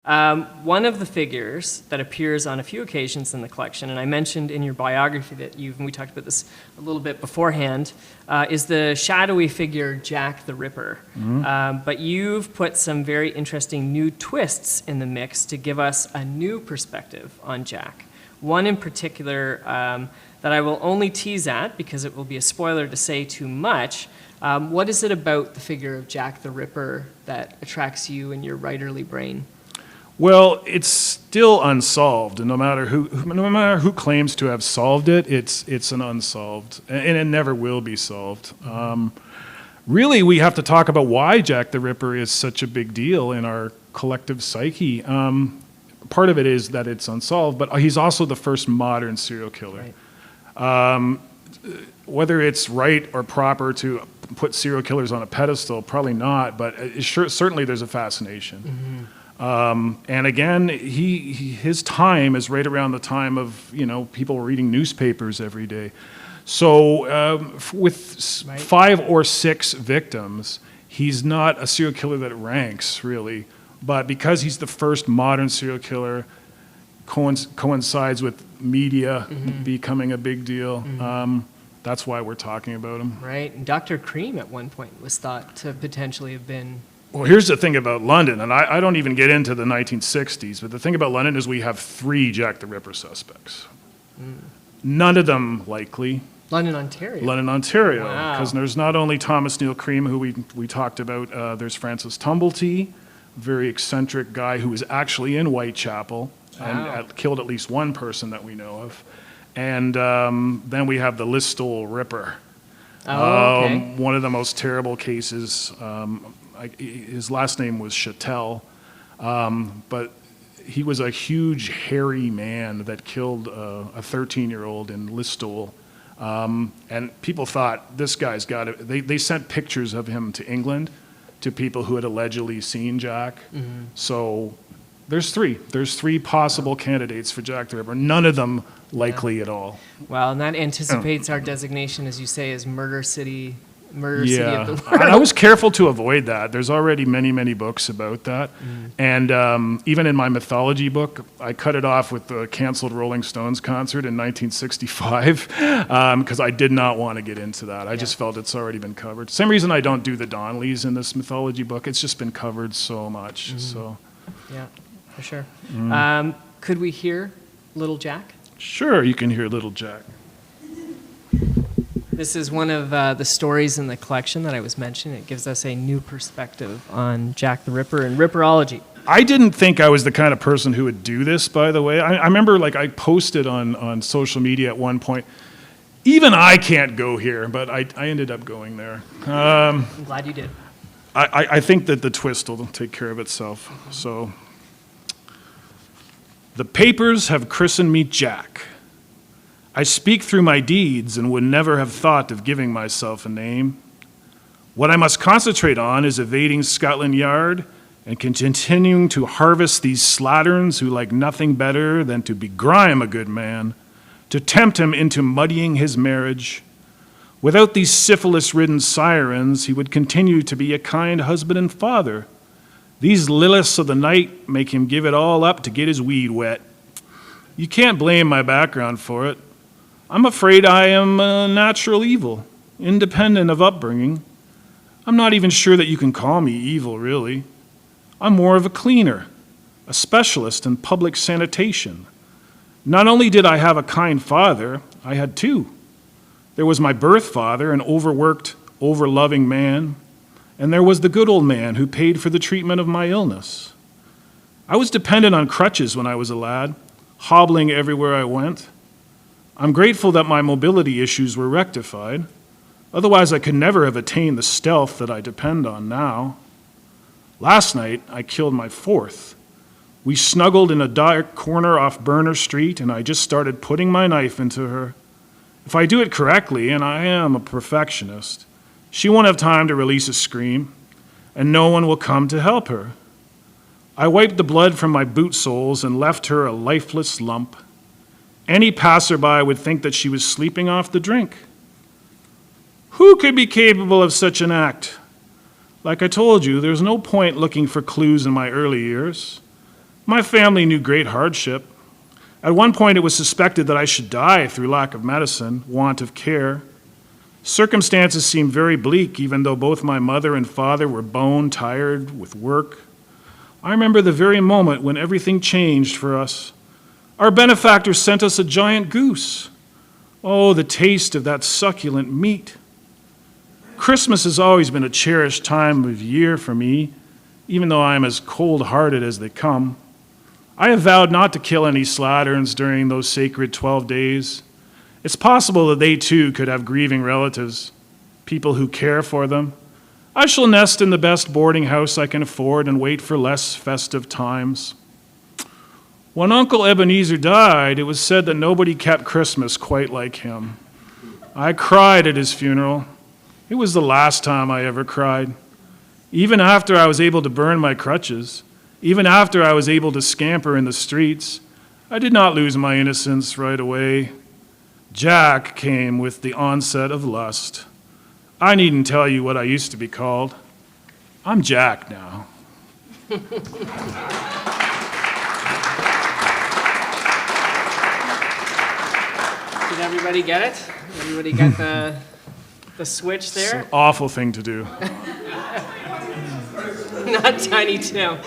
One of the figures that appears on a few occasions in the collection, and I mentioned in your biography that we talked about this a little bit beforehand, is the shadowy figure Jack the Ripper. But you've put some very interesting new twists in the mix to give us a new perspective on Jack. One in particular that I will only tease at because it will be a spoiler to say too much. What is it about the figure of Jack the Ripper that attracts you in your writerly brain? Well, it's still unsolved, and no matter who claims to have solved it, it's an unsolved, and it never will be solved. Really, we have to talk about why Jack the Ripper is such a big deal in our collective psyche. Part of it is that it's unsolved, but he's also the first modern serial killer. Right. Whether it's right or proper to put serial killers on a pedestal, probably not, but certainly there's a fascination. And again, his time is right around the time of, people reading newspapers every day. So with 5 or 6 victims, he's not a serial killer that ranks, really. But because he's the first modern serial killer, coincides with media becoming a big deal. That's why we're talking about him. Right. And Dr. Cream at one point was thought to potentially have been... Well, here's the thing about London, and I don't even get into the 1960s, but the thing about London is we have 3 Jack the Ripper suspects. None of them likely. London, Ontario? London, Ontario. Wow. Because there's not only Thomas Neal Cream, who we talked about, there's Francis Tumblety, a very eccentric guy who was actually in Whitechapel and killed at least one person that we know of. And then we have the Listowel Ripper. Okay. One of the most terrible cases. His last name was Chattel, but he was a huge, hairy man that killed a 13-year-old in Listowel. And people thought, this guy's got it. They sent pictures of him to England to people who had allegedly seen Jack. So there's 3. There's 3 possible candidates for Jack the Ripper. None of them likely at all. Well, and that anticipates our designation, as you say, as Murder City of the world. I was careful to avoid that. There's already many, many books about that. And even in my mythology book, I cut it off with the canceled Rolling Stones concert in 1965 because I did not want to get into that. I just felt it's already been covered. Same reason I don't do the Donnellys in this mythology book. It's just been covered so much. So, yeah, for sure. Could we hear Little Jack? Sure, you can hear Little Jack. This is one of the stories in the collection that I was mentioning. It gives us a new perspective on Jack the Ripper and Ripperology. I didn't think I was the kind of person who would do this, by the way. I remember I posted on social media at one point, even I can't go here, but I ended up going there. I'm glad you did. I think that the twist will take care of itself. So, the papers have christened me Jack. I speak through my deeds and would never have thought of giving myself a name. What I must concentrate on is evading Scotland Yard and continuing to harvest these slatterns who like nothing better than to begrime a good man, to tempt him into muddying his marriage. Without these syphilis-ridden sirens, he would continue to be a kind husband and father. These Liliths of the night make him give it all up to get his weed wet. You can't blame my background for it. I'm afraid I am a natural evil, independent of upbringing. I'm not even sure that you can call me evil, really. I'm more of a cleaner, a specialist in public sanitation. Not only did I have a kind father, I had 2. There was my birth father, an overworked, overloving man, and there was the good old man who paid for the treatment of my illness. I was dependent on crutches when I was a lad, hobbling everywhere I went. I'm grateful that my mobility issues were rectified. Otherwise, I could never have attained the stealth that I depend on now. Last night, I killed my 4th. We snuggled in a dark corner off Burner Street, and I just started putting my knife into her. If I do it correctly, and I am a perfectionist, she won't have time to release a scream, and no one will come to help her. I wiped the blood from my boot soles and left her a lifeless lump. Any passerby would think that she was sleeping off the drink. Who could be capable of such an act? Like I told you, there's no point looking for clues in my early years. My family knew great hardship. At one point, it was suspected that I should die through lack of medicine, want of care. Circumstances seemed very bleak, even though both my mother and father were bone tired with work. I remember the very moment when everything changed for us. Our benefactor sent us a giant goose. Oh, the taste of that succulent meat. Christmas has always been a cherished time of year for me, even though I am as cold-hearted as they come. I have vowed not to kill any slatterns during those sacred 12 days. It's possible that they too could have grieving relatives, people who care for them. I shall nest in the best boarding house I can afford and wait for less festive times. When Uncle Ebenezer died, it was said that nobody kept Christmas quite like him. I cried at his funeral. It was the last time I ever cried. Even after I was able to burn my crutches, even after I was able to scamper in the streets, I did not lose my innocence right away. Jack came with the onset of lust. I needn't tell you what I used to be called. I'm Jack now. Did everybody get it? Everybody get the switch there? It's an awful thing to do. Not Tiny Tim.